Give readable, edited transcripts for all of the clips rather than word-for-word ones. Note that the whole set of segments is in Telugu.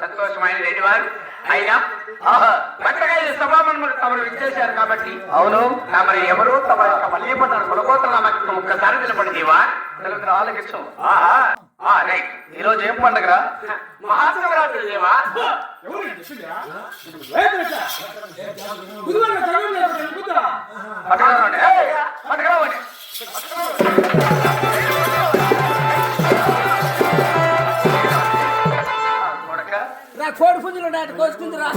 సంతోషమైన వారు అయినా తమరు ఇచ్చేశారు కాబట్టి అవును తమరు ఎవరు తమ యొక్క మళ్ళీ పట్టారు కొనుకోతున్నామని ఒక్కసారి నిలబడిందివా ఆలకించు. ఈ రోజు ఏం పండుగరా? మహాశివరాత్రి దేవా. కోడి పుంజులు కోసుకుందిరా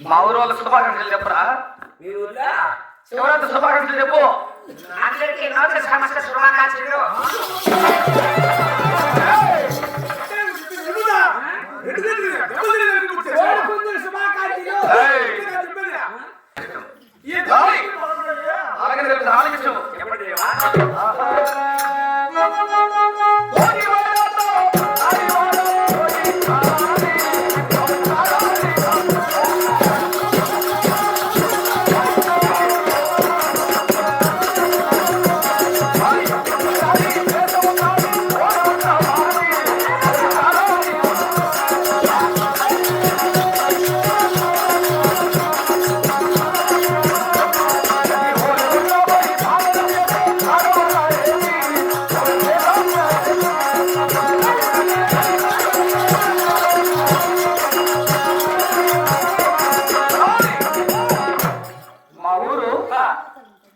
మా ఊరు వాళ్ళ శుభాకాంక్షలు చెప్పరా? శివరాత్రి శుభాకాంక్షలు చెప్పు. అందరికీ సమస్య శుభాకాంక్షలు.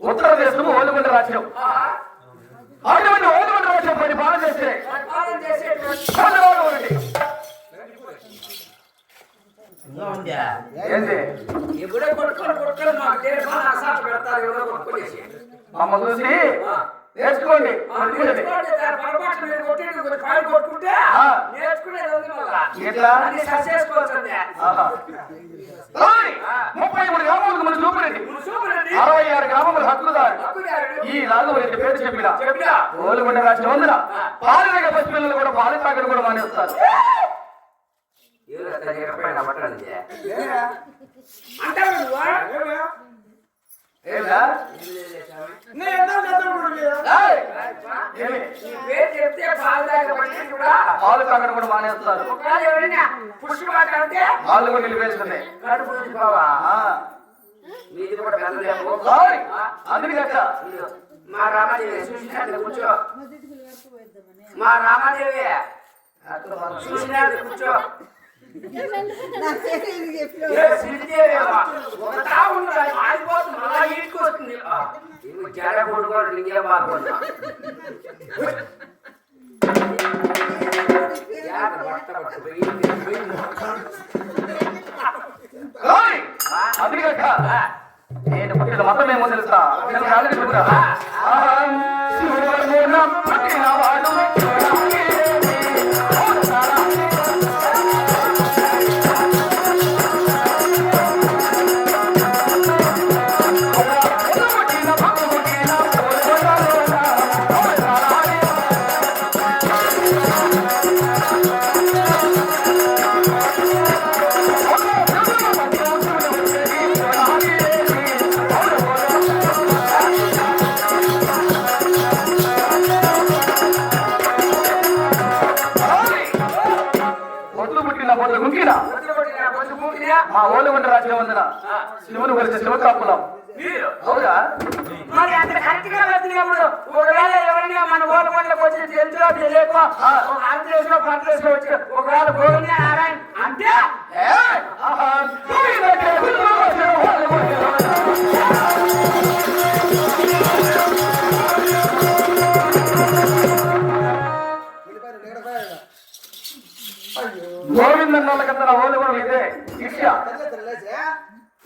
ఉత్తరదేశం ఓలుగుండ రాజ్యం. అటువంటి ఓలుగుండ రాజ్యం పరిపాలన చేస్తే మమ్మ చూసి నేర్చుకోండి. ఇట్లా 33 గ్రామాలకు మనం చూపురండి. 66 గ్రామముల హక్కుదారు ఈ నాలుగు పేరు చెప్పిన ఓలుగుండ రాజ్యం వందన పాలనగ పసిపిల్లలు కూడా పాలు తాగడం కూడా మానేస్తారు. పాలు తాగడం కూడా మానేస్తారు. వాళ్ళు కూడా నిలిపేసుకున్నాయి. అందుకే మా రామాదేవి చూసినట్టు కూర్చో. మా రామాదేవి చూసినట్టు కూర్చో. జడ కొడుకోడు నీకే బాగుందా? అందుకే నేను పుట్టిన మతం ఏమో తెలుసా? మా ఓలుగుండ రాజ్యం వందన శివుని గురించి శివకాపులం. అవునా? మరి అంత కరెక్ట్ గా వచ్చినప్పుడు ఒకవేళ ఎవరైనా మన ఓలుగుండకు వచ్చి తెలుసులో తెలియక ఆంధ్రదేశంలో పంటలేసులో వచ్చి ఒకవేళ గోవింద నారాయణ అంటే గోవిందన్న వాళ్ళకంతా నా ఓలుగుండ ఇదే శిక్ష.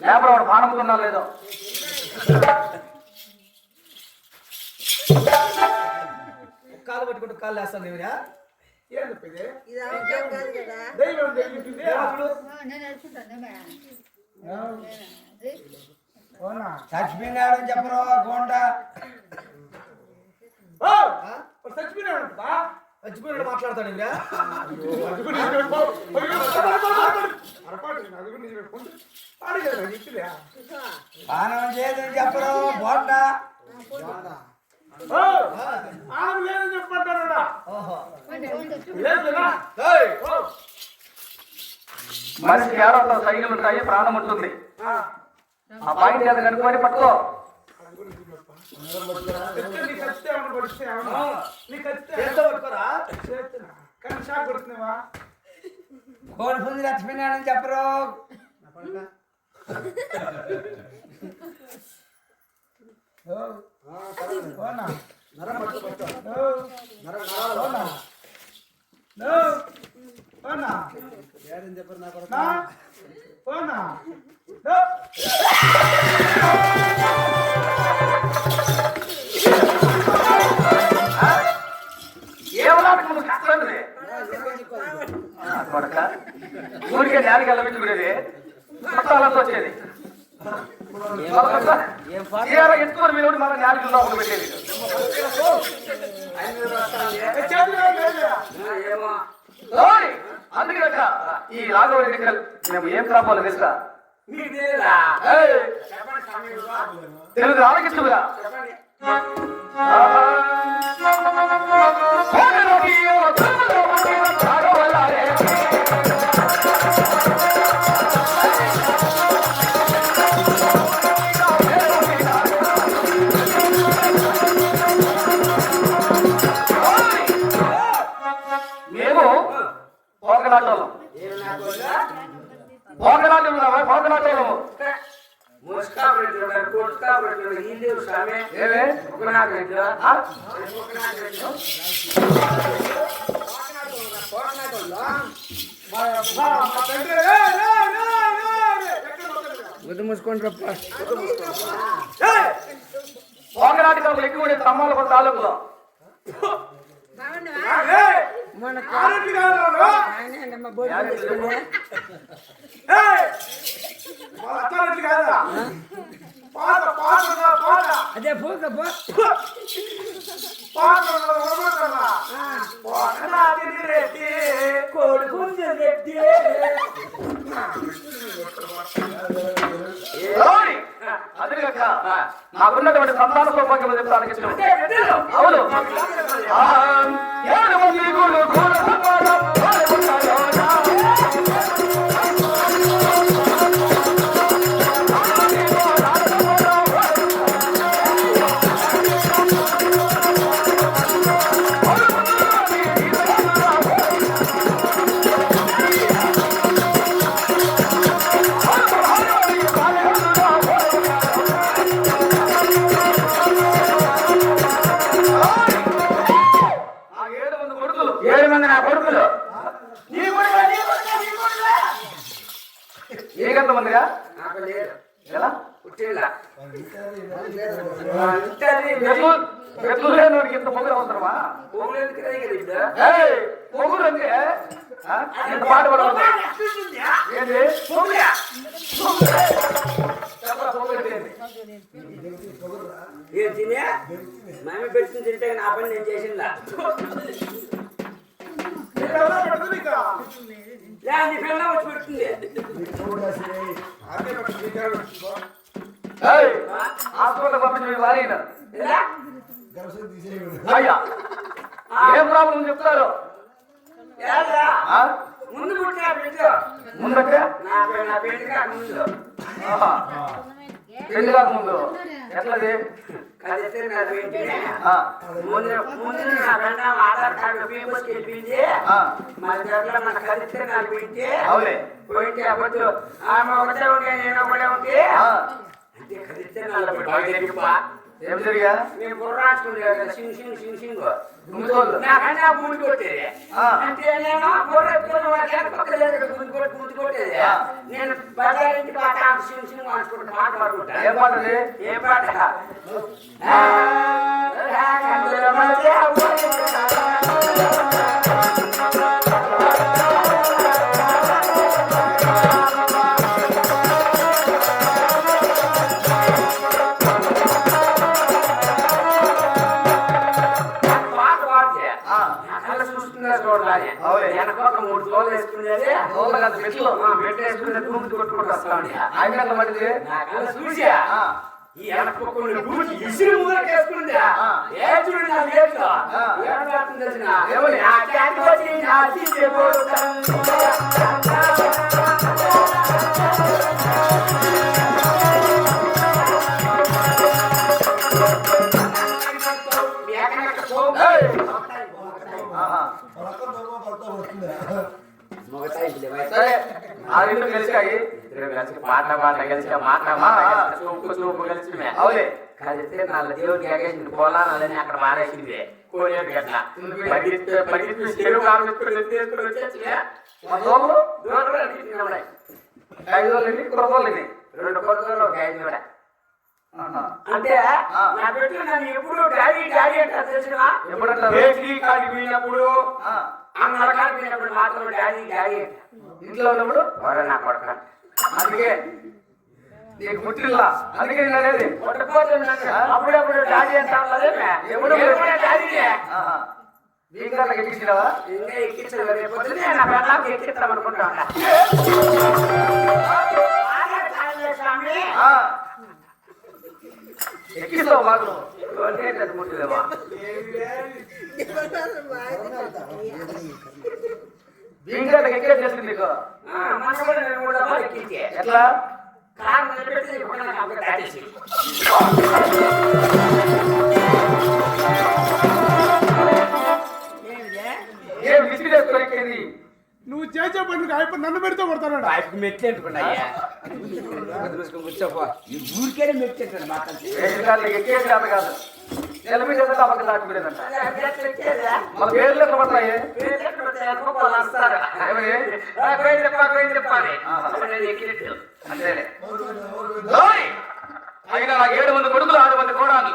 లేకపోతే వాడు పానముతున్నా లేదో. కాలు పట్టుకుంటూ కాళ్ళు వేస్తాను నీవురా. చచ్చిపోయినాడు చెప్పరు గోండ చచ్చిపోయినాడు మాట్లాడతాడు ఇవిరా పానం చేయదని చెప్పరు గోండ మనిషికి ఏడవతో సైకిల్ ఉంటాయి, ప్రాణం ఉంటుంది. ఆ పాయింట్ ఏదో కనుక్కొని పట్టుకో. కోడి పుంజు చచ్చిపోయినాడని చెప్పరు ఏమన్నా నువ్వు కష్టండి కొడక ఊరికే నేలకి వెళ్ళబెట్టుకునేది పట్టాలంతా వచ్చేది. ఎత్తుకొని మీరు మన నేలకి లోపల పెట్టేది. అందుకే ఈ రాఘవరెడ్డి మేము ఏం ప్రాబ్లం తెలుసా? తెలుగు ఆలోకిస్తుగా మేము పోకలాటోళ్ళం పోకలాటోళ్ళము ఏమే ముద్దు మూసుకొని పోకలాటి కబులు ఎక్కువ తమ్మాల తాలూకులో అదే పోక కోడి పుంజు రెడ్డి అదిగాక నాకున్నటువంటి సంతాన సౌభాగ్యం చెప్తాను. అవును నీకెంతమందిగా ఎలా పెద్దలేనోడికి ఇంత పొగులు అవసరమా? పొగులు అంటే ఎంత పాట పడవద్దు. ఏంటి మేము పెట్టుకుని తింటే నా పని నేను చేసిందా నీ పిల్ల వచ్చి పెడుతుంది. హాస్పిటల్ పంపించి వారైనా అయ్యా ఏం ప్రాబ్లం చెప్తారు? ముందు ముందంటే పెళ్లి కాక ముందు ఎట్లది? ముందు ఆధార్ కార్డు ఫేమస్ చెప్పింది మన దగ్గర మన కలిస్తే నాకు పెట్టి అవులే పోయింటే అవ్వద్దు. ఆమె ఒకటే ఉంటే నేను ఒకటే ఉంటే అంటే కలిస్తే ఏం జరిగా? నేను బుర్రాసుకుంటే సింగ్ సింగ్ సింగ్ సింగ్ నాకన్నా ముందు కొట్టేది అంటే నేను ముందు కొట్టేది. నేను బజారింటి పాట సింగ్ సింగ్ అనుకుంటే పాట పాడుకుంటా. ఏం పాటది? ఏ పాట? బాగా వెనకొక 3 తోలు వేసుకునేది తోలు కాదు, మెట్లు. మెట్లు వేసుకునేది భూమి కొట్టుకుంటూ వస్తా ఉండే ఆయన పడింది నాకల్లా చూసా ఈ వెనకొక భూమికి ఇసురు మూలకి వేసుకుందా ఏ చూడు నా వేట్లో ఏం కాకుండా తెలిసిన ఏమని? నా క్యాట్ వచ్చి నా తీసే సరే ఆ రెండు కలిసాయి. పాట కలిసి మాట చూపు చూపు కలిసి అవులే కలిస్తే నల్ల దేవుడికి ఎగేసింది పొలాలని అక్కడ మారేసింది కోనేటి గట్ల పది చెరువు కామెత్తుకుని వచ్చేసి మా తోలు దూరం కూడా తీసుకున్నాయి 5 రోజులు కుర్రోళ్ళని 2 కొడుకులు ఒక 5 కూడా అంటే నా బిడ్డ నన్ను ఎప్పుడు డాడీ డాడీ అంటారు తెలిసిన ఎప్పుడంటారు? బేకరీ కాడికి పోయినప్పుడు అంగళ కాడికి పోయినప్పుడు మాత్రం డాడీ డాడీ అంటారు ఇంట్లో ఉన్నప్పుడు ఎవరో నా కొడుకు అందుకే నీకు పుట్టిల్లా అందుకే నేను అనేది అప్పుడప్పుడు డాడీ అంటా ఎప్పుడు డాడీ వీళ్ళకి ఎక్కించినావా? ఇంకా ఎక్కించలేదు రేపు పొద్దున్నే నా పిల్లలకి ఎక్కిస్తాం అనుకుంటా ఉంటా ఎక్కిస్తావు మాకు ముట్టుదేమో వీళ్ళకి ఎక్కే చేస్తుంది నీకు మన కూడా నేను కూడా ఎక్కించే ఎట్లా? కారు నిలబెట్టి పక్కన డాడీ ఏం విసిరి వేసుకొని ఎక్కేది? నువ్వు చేసే పని అయిపోయి నన్ను పెడితే కొడతాడు మెట్లు ఎంటుకున్నాయ్యా కూర్చోపో ఈ ఊరికేనే మెట్లు ఎంటాడు వేసవికాలం ఎక్కేది కాదు కాదు నిలబడి అమ్మకి దాటిపోయేదంట మన పేర్లు ఎట్లా పడతాయి? అంతేలే. ఓయ్! అయినా నాకు 7 మంది కొడుకులు 6 మంది కోడాలు.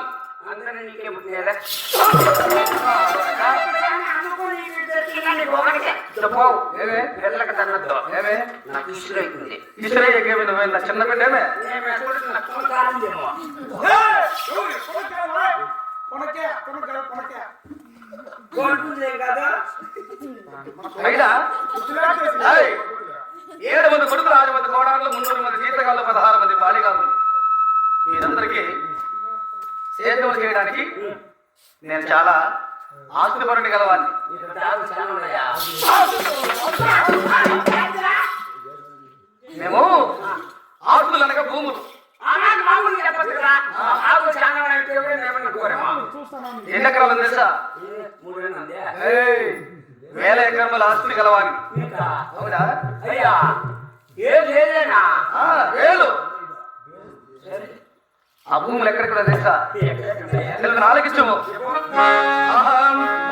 చెప్పవు ఏమే ఏమే ఇసురే ఎక్కేవి నువ్వే నా చిన్న బిడ్డ ఏమే అయినా 7 మంది కొడుకులు 6 మంది కోడాలు 300 మంది జీతగాళ్ళు 16 మంది బాలిగాళ్ళు మీరందరికీ సేద్యం చేయడానికి నేను చాలా ఆస్తిపరుని గలవాన్ని. మేము ఆస్తులు అనగా భూములు. ఎన్ని ఎకరాలు తెలుసా? 1000 ఎకరముల ఆస్తులు గలవాన్ని. అవునా? వేలు. ఆ భూములు ఎక్కడెక్కడ తెలుసా? తెలుగు ఆలకించము.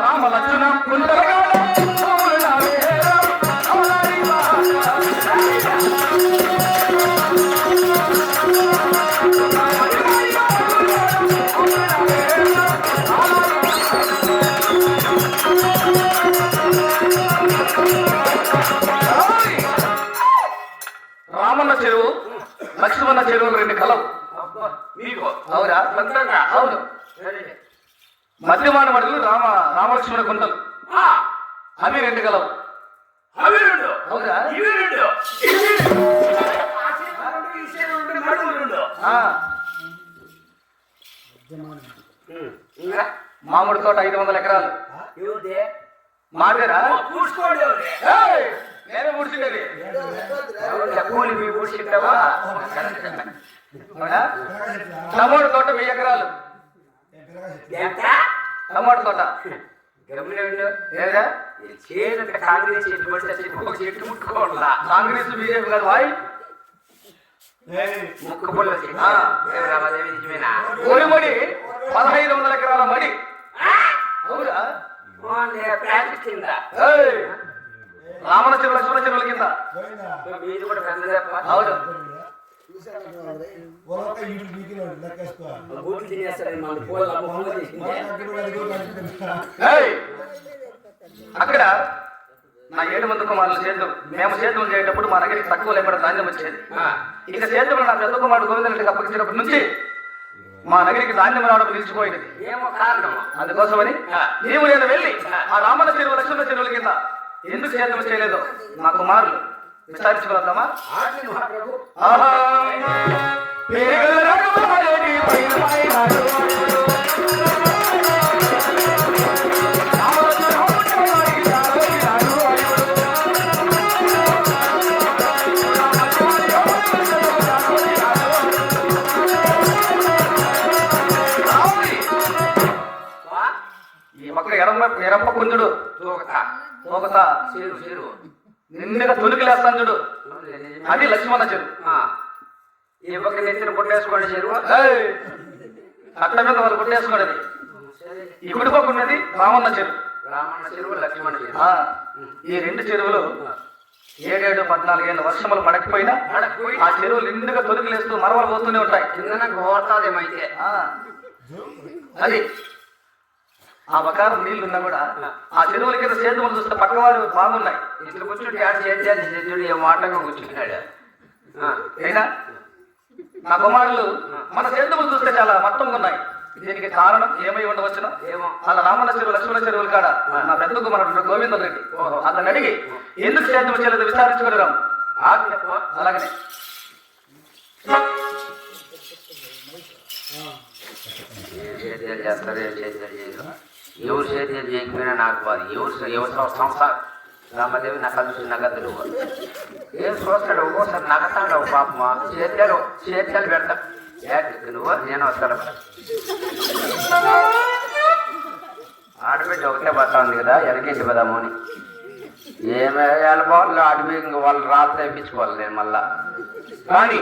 రామ లక్ష్మణ కుందరగాడ రామన్న చెరువు లక్ష్మణ చెరువు 2 కలవు. అవునా? అవును. మధ్యమాన మడుగులు రామలక్ష్మణ కుంటలు అవి 2 కలవు. అవునా? మామిడి తోట 500 ఎకరాలు. మాదేరా? నేనే పూడ్చిండేది. టమోటా తోట 1000 ఎకరాలు. టమోటా తోట కాంగ్రెస్ బీజేపీ కాదు వాయి. ఒరిమడి 1500 ఎకరాల మడి. అవునా? రామణ చెరువు లక్ష్మణ చెరువుల కింద. అవును. అక్కడ నా 7 మంది కుమారులు సేద్యం మేము సేద్యం చేసేటప్పుడు మా దగ్గరికి తక్కువ లేకుండా ధాన్యం వచ్చేది. ఇక సేద్యంలో నా పెద్ద కుమారుడు గోవిందరెడ్డికి అప్పగించినప్పటి నుంచి మా నగరికి ధాన్యం రావడం నిలిచిపోయింది. ఏమో కారణం. అందుకోసమని నీవు నేను వెళ్ళి ఆ రామన్న చెరువు లక్ష్మణ చెరువుల కింద ఎందుకు సేద్యం చేయలేదో నా కుమారులు విచారించుకోవద్దామా? ఆజ్ఞ మహాప్రభు. ఆహా. పేగల రఘువరేణి పైన పైనాడు. ఈ పక్క ఎరంప కుంజుడు తోకత చెరువు నిండుగా తొలికిలేస్తాను చూడు, అది లక్ష్మణ చెరువు. ఈ పక్క నెత్తిన పుట్టేసుకోండి చెరువు. అట్ల మీద వాళ్ళు కొట్టేసుకున్నది. ఈ కుడిపక్కున్నది రామన్న చెరువు. రామన్న చెరువు, లక్ష్మణ చెరువు. ఈ రెండు చెరువులు 7-14 ఏళ్ళ వర్షములు పడకపోయినా ఆ చెరువులు నిండుగా తొలికిలేస్తూ మరవలు పోతూనే ఉంటాయి. కిందన గోడతాదేమైతే. అది ఆ బకారం నీళ్లున్నా కూడా ఆ చెరువుల కింద సేతువులు చూస్తే పక్కవారు బాగున్నాయి. ఇట్లా కూర్చుంటే ఆడు చేద్దాన్ని చేతుడు ఏ మాటగా కూర్చుంటున్నాడు. అయినా నా కుమారులు మన సేతువులు చూస్తే చాలా మట్టంగా ఉన్నాయి. దీనికి కారణం ఏమై ఉండవచ్చునో ఏమో. అలా రామన్న చెరువు లక్ష్మణ చెరువులు కాడ నా పెద్ద కుమారుడు గోవింద రెడ్డి అతను అడిగి ఎందుకు సేద్యం చేయలేదు విచారించుకుని రాము. అలాగనే సేద్యాలు చేస్తారు, ఏం సేద్యాలు చేయరు. ఎవరు సేద్యాలు చేయకపోయినా నాకు బాధ. ఎవరు సంసారం రామదేవి నగదు నగదులు ఏం చూస్తాడు. ఒక్కోసారి నగతాడు పాపమా. సేద్యాలు పెడతా నువ్వు నేను వస్తాను. ఆడబిడ్డ ఒకటే బతా ఉంది కదా, ఎనకేసి పదాము అని ఏమే వెళ్ళిపోవాలి. ఆడబిడ్డ వాళ్ళు రాత్రి తెప్పించుకోవాలి నేను మళ్ళా. కానీ